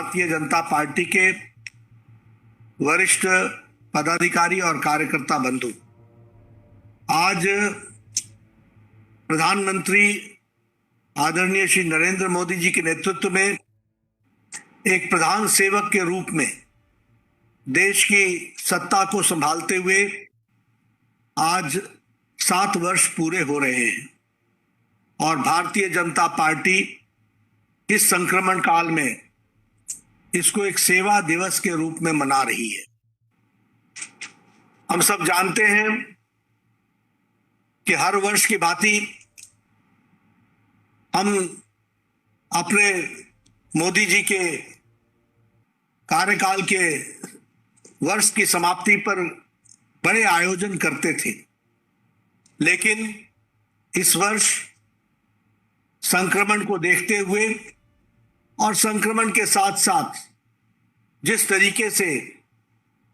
Bharatiya Janata party के वरिष्ठ पदाधिकारी और कार्यकर्ता बंधु, आज प्रधानमंत्री आदरणीय श्री नरेंद्र मोदी जी के नेतृत्व में एक प्रधान सेवक के रूप में देश की सत्ता को संभालते हुए आज 7 वर्ष पूरे हो रहे हैं और भारतीय जनता पार्टी इस संक्रमण काल में इसको एक सेवा दिवस के रूप में मना रही है। हम सब जानते हैं कि हर वर्ष की भांति हम अपने मोदी जी के कार्यकाल के वर्ष की समाप्ति पर बड़े आयोजन करते थे, लेकिन इस वर्ष संक्रमण को देखते हुए और संक्रमण के साथ साथ जिस तरीके से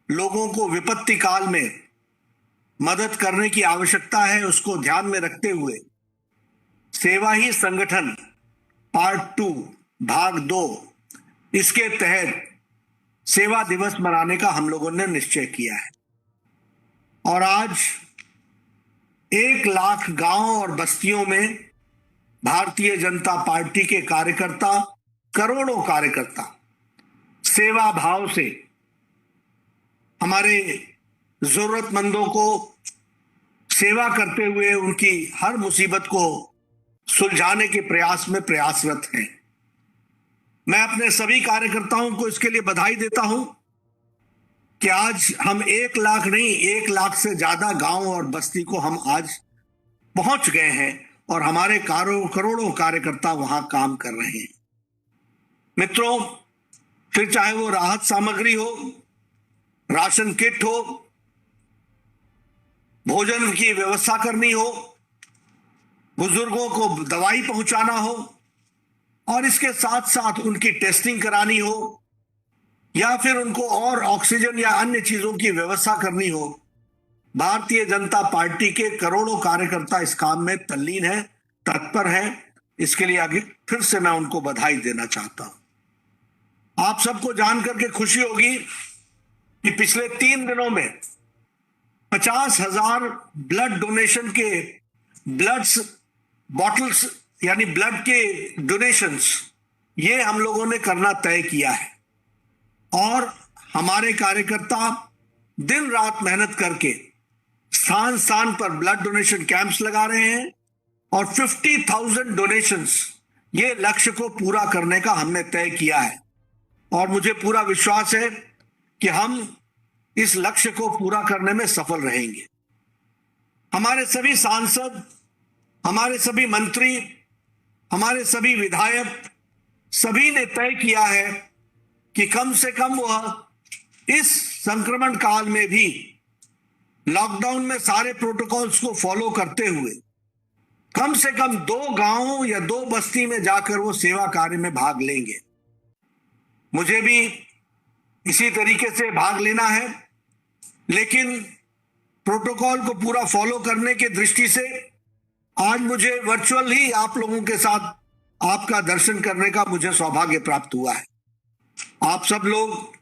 लोगों को विपत्ति काल में मदद करने की आवश्यकता है, उसको ध्यान में रखते हुए सेवा ही संगठन पार्ट 2 भाग 2 इसके तहत सेवा दिवस मनाने का हम लोगों ने निश्चय किया है। और आज 1 लाख गांव और बस्तियों में भारतीय जनता पार्टी के कार्यकर्ता, करोड़ों कार्यकर्ता सेवा भाव से हमारे जरूरतमंदों को सेवा करते हुए उनकी हर मुसीबत को सुलझाने के प्रयास में प्रयासरत हैं। मैं अपने सभी कार्यकर्ताओं को इसके लिए बधाई देता हूं कि आज हम 1 लाख नहीं, 1 लाख से ज्यादा गांव और बस्ती को हम आज पहुंच गए हैं और हमारे करोड़ों कार्यकर्ता वहां काम कर रहे हैं। मित्रों, फिर चाहे वो राहत सामग्री हो, राशन किट हो, भोजन की व्यवस्था करनी हो, बुजुर्गों को दवाई पहुंचाना हो और इसके साथ साथ उनकी टेस्टिंग करानी हो या फिर उनको और ऑक्सीजन या अन्य चीजों की व्यवस्था करनी हो, भारतीय जनता पार्टी के करोड़ों कार्यकर्ता इस काम में तल्लीन है, तत्पर है। इसके लिए आगे फिर से मैं उनको बधाई देना चाहता हूं। आप सबको जानकर के खुशी होगी कि पिछले 3 दिनों में 50,000 ब्लड डोनेशन के ब्लड्स बॉटल्स यानी ब्लड के डोनेशंस ये हम लोगों ने करना तय किया है और हमारे कार्यकर्ता दिन रात मेहनत करके स्थान स्थान पर ब्लड डोनेशन कैंप्स लगा रहे हैं और 50,000 डोनेशंस ये लक्ष्य को पूरा करने का हमने तय किया है और मुझे पूरा विश्वास है कि हम इस लक्ष्य को पूरा करने में सफल रहेंगे। हमारे सभी सांसद, हमारे सभी मंत्री, हमारे सभी विधायक, सभी ने तय किया है कि कम से कम वह इस संक्रमण काल में भी लॉकडाउन में सारे प्रोटोकॉल्स को फॉलो करते हुए कम से कम 2 गांव या 2 बस्ती में जाकर वो सेवा कार्य में भाग लेंगे। मुझे भी इसी तरीके से भाग लेना है, लेकिन प्रोटोकॉल को पूरा फॉलो करने की दृष्टि से आज मुझे वर्चुअल ही आप लोगों के साथ आपका दर्शन करने का मुझे सौभाग्य प्राप्त हुआ है। आप सब लोग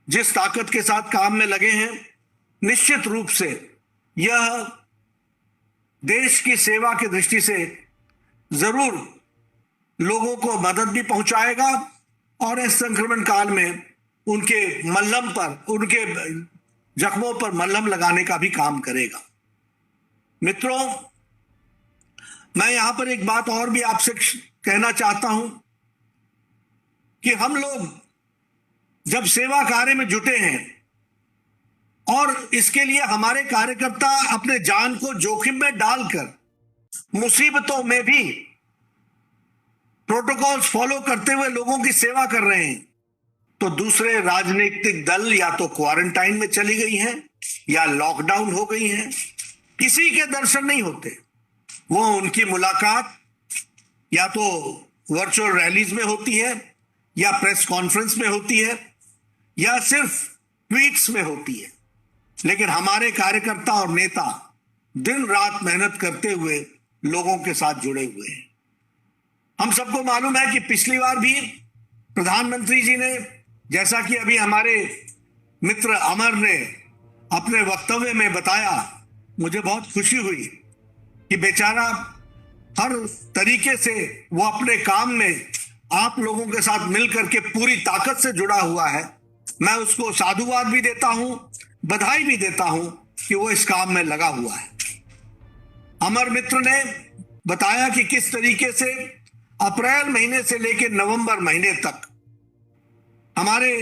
जिस ताकत के साथ काम में लगे हैं, निश्चित रूप से यह देश की सेवा की दृष्टि से जरूर लोगों को मदद भी पहुंचाएगा और इस संक्रमण काल में उनके मल्लम पर, उनके जख्मों पर मल्लम लगाने का भी काम करेगा। मित्रों, मैं यहां पर एक बात और भी आपसे कहना चाहता हूं कि हम लोग जब सेवा कार्य में जुटे हैं और इसके लिए हमारे कार्यकर्ता अपने जान को जोखिम में डालकर मुसीबतों में भी प्रोटोकॉल्स फॉलो करते हुए लोगों की सेवा कर रहे हैं, तो दूसरे राजनीतिक दल या तो क्वारंटाइन में चली गई हैं या लॉकडाउन हो गई हैं, किसी के दर्शन नहीं होते। वो उनकी मुलाकात या तो वर्चुअल रैलीज में होती है या प्रेस कॉन्फ्रेंस में होती है या सिर्फ ट्वीट्स में होती है, लेकिन हमारे कार्यकर्ता और नेता दिन रात मेहनत करते हुए लोगों के साथ जुड़े हुए हैं। हम सबको मालूम है कि पिछली बार भी प्रधानमंत्री जी ने, जैसा कि अभी हमारे मित्र अमर ने अपने वक्तव्य में बताया, मुझे बहुत खुशी हुई कि बेचारा हर तरीके से वो अपने काम में आप लोगों के साथ मिलकर के पूरी ताकत से जुड़ा हुआ है। मैं उसको साधुवाद भी देता हूं, बधाई भी देता हूं कि वो इस काम में लगा हुआ है। अमर मित्र ने बताया कि किस तरीके से अप्रैल महीने से लेकर नवंबर महीने तक हमारे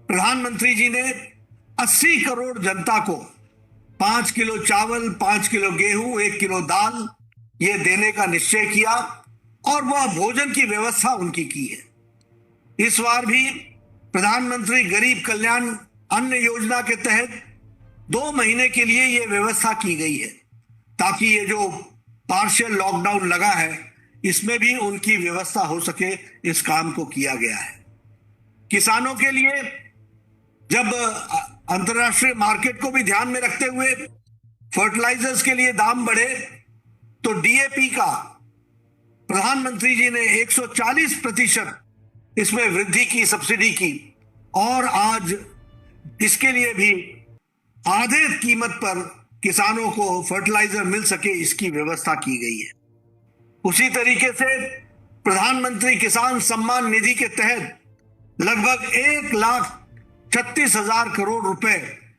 प्रधानमंत्री जी ने 80 करोड़ जनता को 5 किलो चावल, 5 किलो गेहूं, 1 किलो दाल ये देने का निश्चय किया और वह भोजन की व्यवस्था उनकी की है। इस बार भी प्रधानमंत्री गरीब कल्याण अन्न योजना के तहत 2 महीने के लिए यह व्यवस्था की गई है, ताकि ये जो पार्शियल लॉकडाउन लगा है इसमें भी उनकी व्यवस्था हो सके। इस काम को किया गया है। किसानों के लिए जब अंतर्राष्ट्रीय मार्केट को भी ध्यान में रखते हुए फर्टिलाइजर्स के लिए दाम बढ़े तो डीएपी का प्रधानमंत्री जी ने 140% इसमें वृद्धि की, सब्सिडी की, और आज इसके लिए भी आधे कीमत पर किसानों को फर्टिलाइजर मिल सके इसकी व्यवस्था की गई है। उसी तरीके से प्रधानमंत्री किसान सम्मान निधि के तहत लगभग 1,36,000 करोड़ रुपए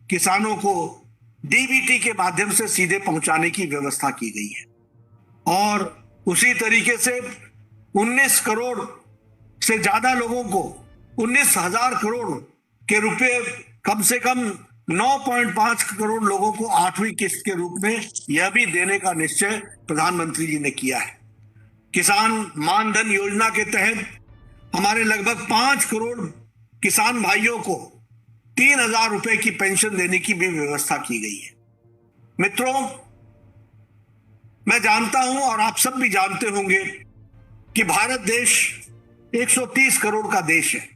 किसानों को डीबीटी के माध्यम से सीधे पहुंचाने की व्यवस्था की गई है। और उसी तरीके से 19 करोड़ से ज्यादा लोगों को 19,000 करोड़ के रुपए, कम से कम 9.5 करोड़ लोगों को 8वीं किस्त के रूप में यह भी देने का निश्चय प्रधानमंत्री जी ने किया है। किसान मानधन योजना के तहत हमारे लगभग 5 करोड़ किसान भाइयों को 3,000 रुपए की पेंशन देने की भी व्यवस्था की गई है। मित्रों, मैं जानता हूं और आप सब भी जानते होंगे कि भारत देश 130 करोड़ का देश है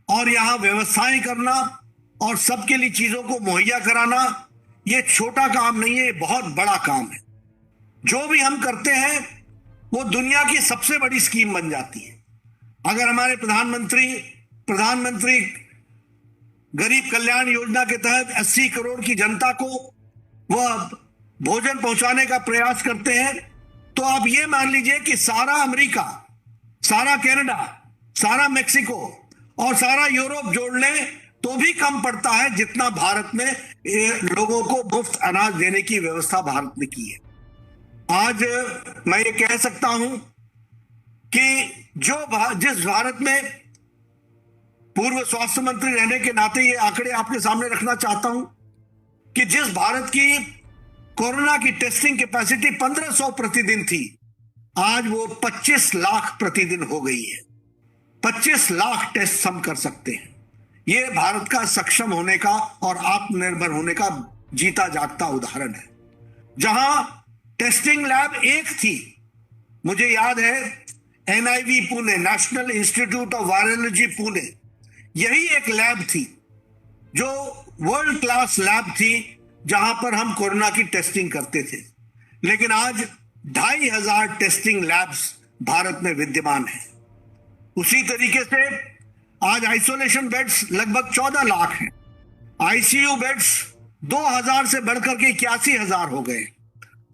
और यहां व्यवस्थाएं करना और सबके लिए चीजों को मुहैया कराना यह छोटा काम नहीं है, ये बहुत बड़ा काम है। जो भी हम करते हैं वो दुनिया की सबसे बड़ी स्कीम बन जाती है। अगर हमारे प्रधानमंत्री गरीब कल्याण योजना के तहत 80 करोड़ की जनता को वह भोजन पहुंचाने का प्रयास करते हैं, तो आप ये मान लीजिए कि सारा अमेरिका, सारा कनाडा, सारा मेक्सिको और सारा यूरोप जोड़ लें तो भी कम पड़ता है जितना भारत में लोगों को मुफ्त अनाज देने की व्यवस्था भारत ने की है। आज मैं ये कह सकता हूं कि जिस भारत में, पूर्व स्वास्थ्य मंत्री रहने के नाते ये आंकड़े आपके सामने रखना चाहता हूं कि जिस भारत की कोरोना की टेस्टिंग कैपेसिटी 1500 प्रतिदिन थी, आज वो 25 लाख प्रतिदिन हो गई है। 25 लाख टेस्ट हम कर सकते हैं। ये भारत का सक्षम होने का और आत्मनिर्भर होने का जीता जागता उदाहरण है। जहां टेस्टिंग लैब एक थी, मुझे याद है NIV Pune, national institute of virology Pune, यही एक लैब थी जो वर्ल्ड क्लास लैब थी जहां पर हम कोरोना की टेस्टिंग करते थे। लेकिन आज 2,500 टेस्टिंग लैब्स भारत में विद्यमान है। उसी तरीके से आज आइसोलेशन बेड्स लगभग 14 लाख हैं। आईसीयू बेड्स 2,000 से बढ़कर के 81,000 हो गए।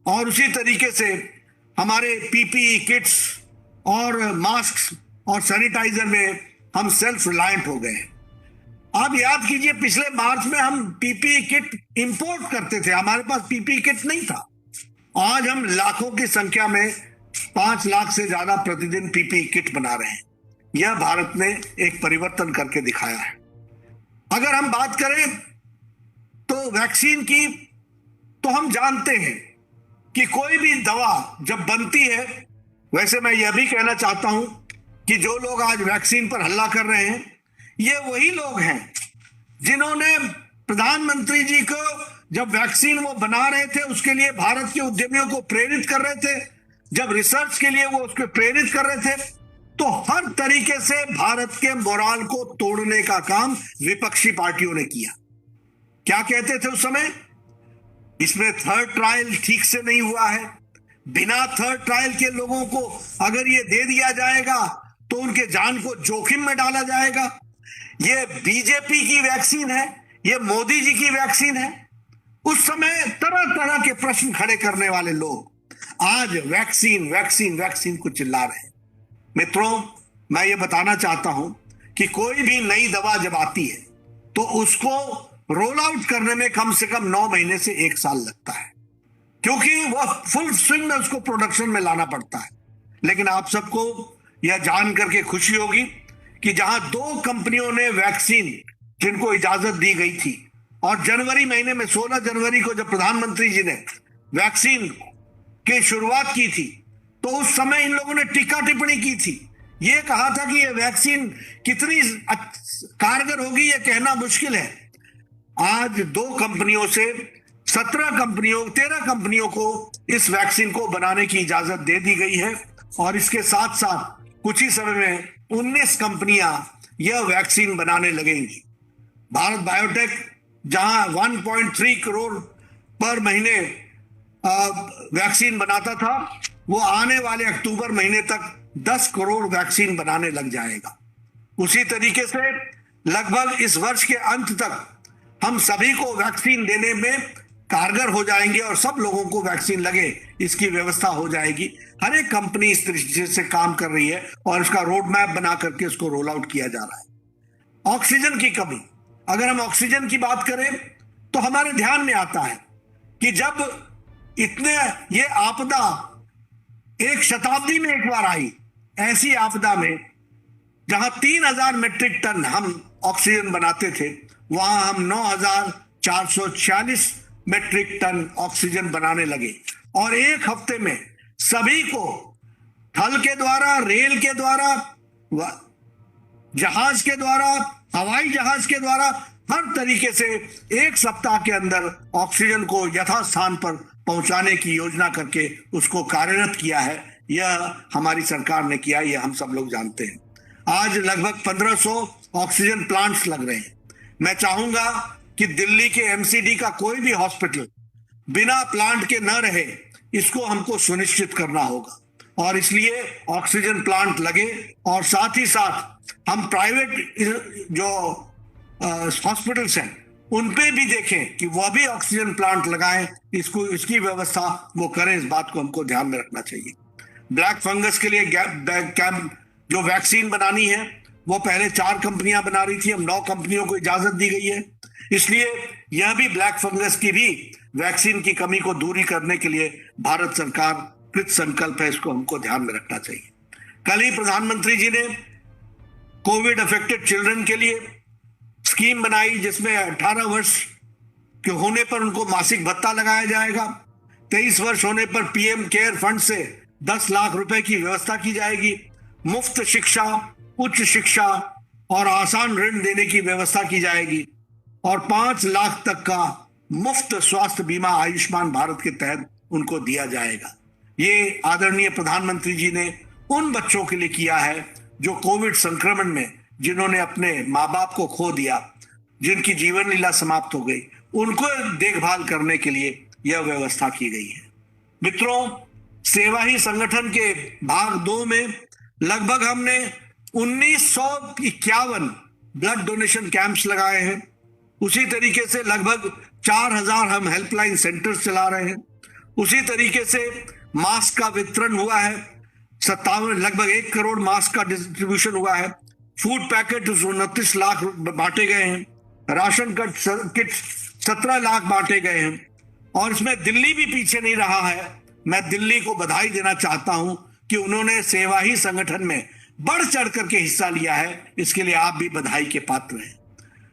और उसी तरीके से हमारे पीपीई किट्स और मास्क और सैनिटाइजर में हम सेल्फ रिलायंट हो गए। आप याद कीजिए, पिछले मार्च में हम पीपीई किट इंपोर्ट करते थे, हमारे पास पीपीई किट नहीं था। आज हम लाखों की संख्या में 5 लाख से ज्यादा प्रतिदिन पीपीई किट बना रहे हैं। यह भारत ने एक परिवर्तन करके दिखाया है। अगर हम बात करें तो वैक्सीन की, तो हम जानते हैं कि कोई भी दवा जब बनती है, वैसे मैं यह भी कहना चाहता हूं कि जो लोग आज वैक्सीन पर हल्ला कर रहे हैं, ये वही लोग हैं जिन्होंने प्रधानमंत्री जी को जब वैक्सीन वो बना रहे थे उसके लिए भारत के उद्यमियों को प्रेरित कर रहे थे, जब रिसर्च के लिए वो उसको प्रेरित कर रहे थे, तो हर तरीके से भारत के मोराल को तोड़ने का काम विपक्षी पार्टियों ने किया। क्या कहते थे उस समय? इसमें थर्ड ट्रायल ठीक से नहीं हुआ है, बिना थर्ड ट्रायल के लोगों को अगर ये दे दिया जाएगा तो तो उनके जान को जोखिम में डाला जाएगा। ये बीजेपी की वैक्सीन है, ये मोदी जी की वैक्सीन है। उस समय तरह तरह के प्रश्न खड़े करने वाले लोग आज वैक्सीन वैक्सीन वैक्सीन को चिल्ला रहे हैं। मित्रों, मैं ये बताना चाहता हूं कि कोई भी नई दवा जब आती है तो उसको रोल आउट करने में कम से कम 9 महीने से 1 साल लगता है, क्योंकि वह फुल स्विंग में उसको प्रोडक्शन में लाना पड़ता है। लेकिन आप सबको यह जान करके खुशी होगी कि जहां 2 कंपनियों ने वैक्सीन जिनको इजाजत दी गई थी, और जनवरी महीने में 16 जनवरी को जब प्रधानमंत्री जी ने वैक्सीन की शुरुआत की थी, तो उस समय इन लोगों ने टीका टिप्पणी की थी। यह कहा था कि यह वैक्सीन कितनी कारगर होगी यह कहना मुश्किल है। आज 2 कंपनियों से 13 कंपनियों को इस वैक्सीन को बनाने की इजाजत दे दी गई है, और इसके साथ साथ कुछ ही समय में 19 कंपनियां यह वैक्सीन बनाने लगेंगी। भारत बायोटेक जहां 1.3 करोड़ पर महीने वैक्सीन बनाता था, वो आने वाले अक्टूबर महीने तक 10 करोड़ वैक्सीन बनाने लग जाएगा। उसी तरीके से लगभग इस वर्ष के अंत तक हम सभी को वैक्सीन देने में कारगर हो जाएंगे और सब लोगों को वैक्सीन लगे इसकी व्यवस्था हो जाएगी। हर एक कंपनी इस तरीके से काम कर रही है और इसका रोड मैप बना करके उसको रोल आउट किया जा रहा है। ऑक्सीजन की कमी, अगर हम ऑक्सीजन की बात करें तो हमारे ध्यान में आता है कि जब इतने ये आपदा एक शताब्दी में एक बार आई, ऐसी आपदा में जहां 3000 मेट्रिक टन हम ऑक्सीजन बनाते थे, वहां हम 9446 मेट्रिक टन ऑक्सीजन बनाने लगे, और एक हफ्ते में सभी को थल के द्वारा, रेल के द्वारा, जहाज के द्वारा, हवाई जहाज के द्वारा, हर तरीके से एक सप्ताह के अंदर ऑक्सीजन को यथास्थान पर पहुंचाने की योजना करके उसको कार्यरत किया है। यह हमारी सरकार ने किया, यह हम सब लोग जानते हैं। आज लगभग 1500 ऑक्सीजन प्लांट्स लग रहे हैं। मैं चाहूंगा कि दिल्ली के एमसीडी का कोई भी हॉस्पिटल बिना प्लांट के न रहे, इसको हमको सुनिश्चित करना होगा, और इसलिए ऑक्सीजन प्लांट लगे, और साथ ही साथ हम प्राइवेट जो हॉस्पिटल्स हैं उन पे भी देखें कि वह भी ऑक्सीजन प्लांट लगाएं, इसकी व्यवस्था वो करें। इस बात को हमको ध्यान में रखना चाहिए। ब्लैक फंगस के लिए जो वैक्सीन बनानी है वो पहले 4 कंपनियां बना रही थी, अब 9 कंपनियों को इजाजत दी गई है। इसलिए यह भी ब्लैक फंगस की भी वैक्सीन की कमी को दूरी करने के लिए भारत सरकार कृत संकल्प है, इसको हमको ध्यान में रखना चाहिए। कल ही प्रधानमंत्री जी ने कोविड अफेक्टेड चिल्ड्रन के लिए स्कीम बनाई, जिसमें 18 वर्ष के होने पर उनको मासिक भत्ता लगाया जाएगा। 23 वर्ष होने पर पीएम केयर फंड से 10 लाख रुपए की व्यवस्था की जाएगी। मुफ्त शिक्षा, उच्च शिक्षा और आसान ऋण देने की व्यवस्था की जाएगी, और 5 लाख तक का मुफ्त स्वास्थ्य बीमा आयुष्मान भारत के तहत उनको दिया जाएगा। ये आदरणीय प्रधानमंत्री जी ने उन बच्चों के लिए किया है जो कोविड संक्रमण में, जिन्होंने अपने माँ बाप को खो दिया, जिनकी जीवन लीला समाप्त हो गई, उनको देखभाल करने के लिए यह व्यवस्था की गई है। मित्रों, सेवा ही संगठन के भाग 2 में लगभग हमने 1951 ब्लड डोनेशन कैंप्स लगाए हैं। उसी तरीके से लगभग 4000 हम हेल्पलाइन सेंटर्स चला रहे हैं। उसी तरीके से मास्क का वितरण हुआ है, 57 लगभग 1 करोड़ मास्क का डिस्ट्रीब्यूशन हुआ है। फूड पैकेट 29 लाख बांटे गए हैं। राशन किट 17 लाख बांटे गए हैं, और इसमें दिल्ली भी पीछे नहीं रहा है। मैं दिल्ली को बधाई देना चाहता हूं कि उन्होंने सेवा ही संगठन में बढ़ चढ़ करके हिस्सा लिया है। इसके लिए आप भी बधाई के पात्र हैं।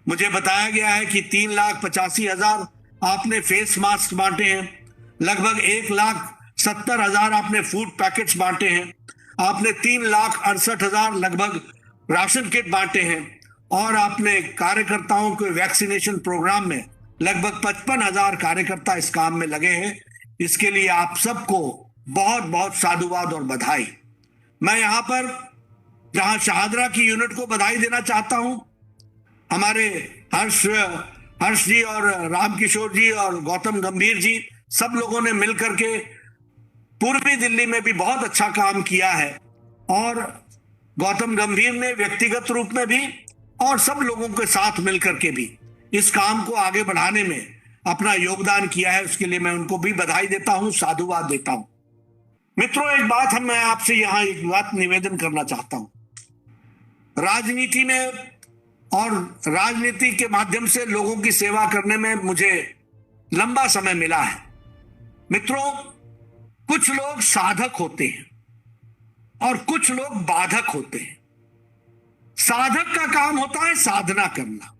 मुझे बताया गया है कि 3,85,000 आपने फेस मास्क बांटे हैं, लगभग 1,70,000 आपने फूड पैकेट्स बांटे हैं, आपने 3,68,000 लगभग राशन किट बांटे हैं, और आपने कार्यकर्ताओं के वैक्सीनेशन प्रोग्राम में लगभग 55,000 कार्यकर्ता इस काम में लगे हैं। इसके लिए आप सबको बहुत बहुत साधुवाद और बधाई। मैं यहां पर जहां शहादरा की यूनिट को बधाई देना चाहता हूं, हमारे हर्ष जी और रामकिशोर जी और गौतम गंभीर जी, सब लोगों ने मिलकर के पूर्वी दिल्ली में भी बहुत अच्छा काम किया है, और गौतम गंभीर ने व्यक्तिगत रूप में भी और सब लोगों के साथ मिलकर के भी इस काम को आगे बढ़ाने में अपना योगदान किया है, उसके लिए मैं उनको भी बधाई देता हूं, साधुवाद देता हूं। मित्रों, एक बात मैं आपसे यहां एक बात निवेदन करना चाहता हूं। राजनीति में और राजनीति के माध्यम से लोगों की सेवा करने में मुझे लंबा समय मिला है। मित्रों, कुछ लोग साधक होते हैं और कुछ लोग बाधक होते हैं। साधक का काम होता है साधना करना,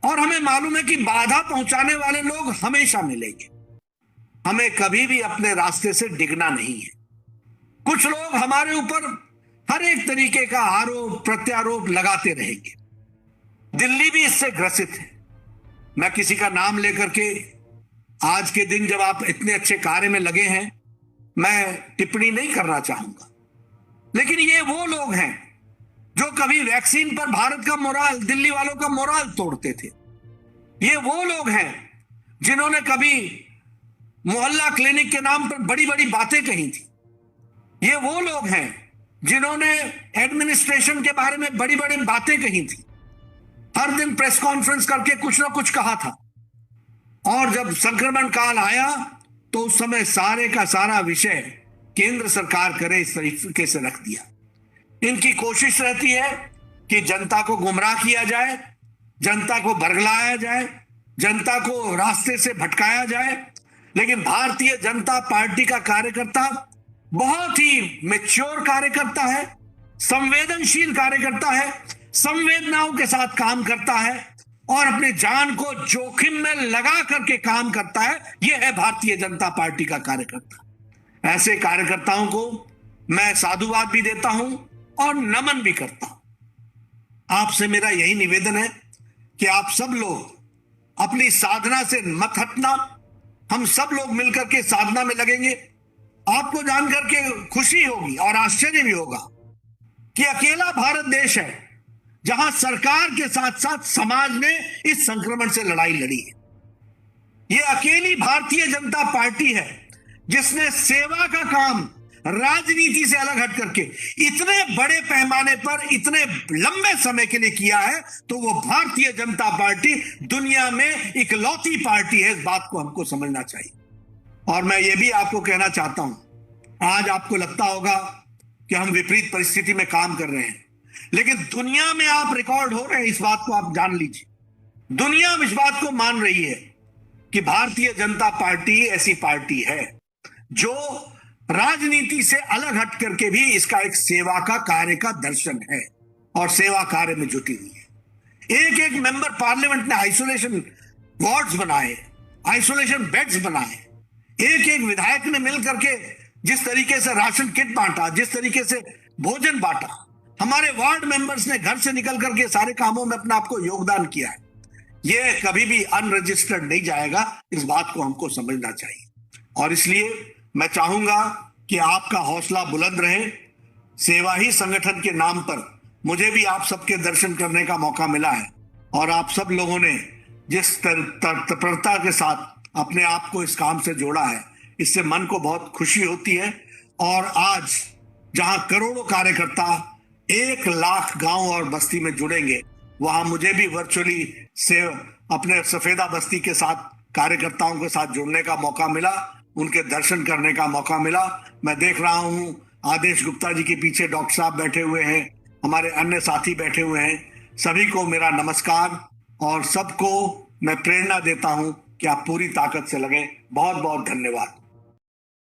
और हमें मालूम है कि बाधा पहुंचाने वाले लोग हमेशा मिलेंगे। हमें कभी भी अपने रास्ते से डिगना नहीं है। कुछ लोग हमारे ऊपर हर एक तरीके का आरोप प्रत्यारोप लगाते रहेंगे। दिल्ली भी इससे ग्रसित है। मैं किसी का नाम लेकर के, आज के दिन जब आप इतने अच्छे कार्य में लगे हैं, मैं टिप्पणी नहीं करना चाहूंगा, लेकिन ये वो लोग हैं जो कभी वैक्सीन पर भारत का मोराल, दिल्ली वालों का मोराल तोड़ते थे। ये वो लोग हैं जिन्होंने कभी मोहल्ला क्लिनिक के नाम पर बड़ी बड़ी बातें कही थी। ये वो लोग हैं जिन्होंने एडमिनिस्ट्रेशन के बारे में बड़ी बड़ी बातें कही थी। हर दिन प्रेस कॉन्फ्रेंस करके कुछ ना कुछ कहा था, और जब संक्रमण काल आया तो उस समय सारे का सारा विषय केंद्र सरकार करे इस तरीके से रख दिया। इनकी कोशिश रहती है कि जनता को गुमराह किया जाए, जनता को बरगलाया जाए, जनता को रास्ते से भटकाया जाए। लेकिन भारतीय जनता पार्टी का कार्यकर्ता बहुत ही मैच्योर कार्यकर्ता है, संवेदनशील कार्यकर्ता है, संवेदनाओं के साथ काम करता है और अपने जान को जोखिम में लगा करके काम करता है। यह है भारतीय जनता पार्टी का कार्यकर्ता। ऐसे कार्यकर्ताओं को मैं साधुवाद भी देता हूं और नमन भी करता हूं। आपसे मेरा यही निवेदन है कि आप सब लोग अपनी साधना से मत हटना। हम सब लोग मिलकर के साधना में लगेंगे। आपको जानकर के खुशी होगी और आश्चर्य भी होगा कि अकेला भारत देश है जहां सरकार के साथ साथ समाज ने इस संक्रमण से लड़ाई लड़ी है। यह अकेली भारतीय जनता पार्टी है जिसने सेवा का काम राजनीति से अलग हट करके इतने बड़े पैमाने पर इतने लंबे समय के लिए किया है। तो वो भारतीय जनता पार्टी दुनिया में इकलौती पार्टी है। इस बात को हमको समझना चाहिए। और मैं ये भी आपको कहना चाहता हूं, आज आपको लगता होगा कि हम विपरीत परिस्थिति में काम कर रहे हैं, लेकिन दुनिया में आप रिकॉर्ड हो रहे हैं। इस बात को आप जान लीजिए। दुनिया इस बात को मान रही है कि भारतीय जनता पार्टी ऐसी पार्टी है जो राजनीति से अलग हट करके भी इसका एक सेवा का कार्य का दर्शन है और सेवा कार्य में जुटी हुई है। एक एक मेंबर पार्लियामेंट ने आइसोलेशन वार्ड्स बनाए, आइसोलेशन बेड्स बनाए। एक एक विधायक ने मिल करके जिस तरीके से राशन किट बांटा, जिस तरीके से भोजन बांटा, हमारे वार्ड मेंबर्स ने घर से निकल करके सारे कामों में अपना आपको योगदान किया है। यह कभी भी अनरजिस्टर्ड नहीं जाएगा। इस बात को हमको समझना चाहिए। और इसलिए मैं चाहूंगा कि आपका हौसला बुलंद रहे। सेवा ही संगठन के नाम पर मुझे भी आप सबके दर्शन करने का मौका मिला है, और आप सब लोगों ने जिस तत्परता के साथ अपने आप को इस काम से जोड़ा है, इससे मन को बहुत खुशी होती है। और आज जहां करोड़ों कार्यकर्ता 1 लाख गांव और बस्ती में जुड़ेंगे, वहां मुझे भी वर्चुअली से अपने सफेदा बस्ती के साथ कार्यकर्ताओं के साथ जुड़ने का मौका मिला, उनके दर्शन करने का मौका मिला। मैं देख रहा हूं आदेश गुप्ता जी के पीछे डॉक्टर साहब बैठे हुए हैं, हमारे अन्य साथी बैठे हुए हैं। सभी को मेरा नमस्कार, और सबको मैं प्रेरणा देता हूं कि आप पूरी ताकत से लगे। बहुत बहुत धन्यवाद।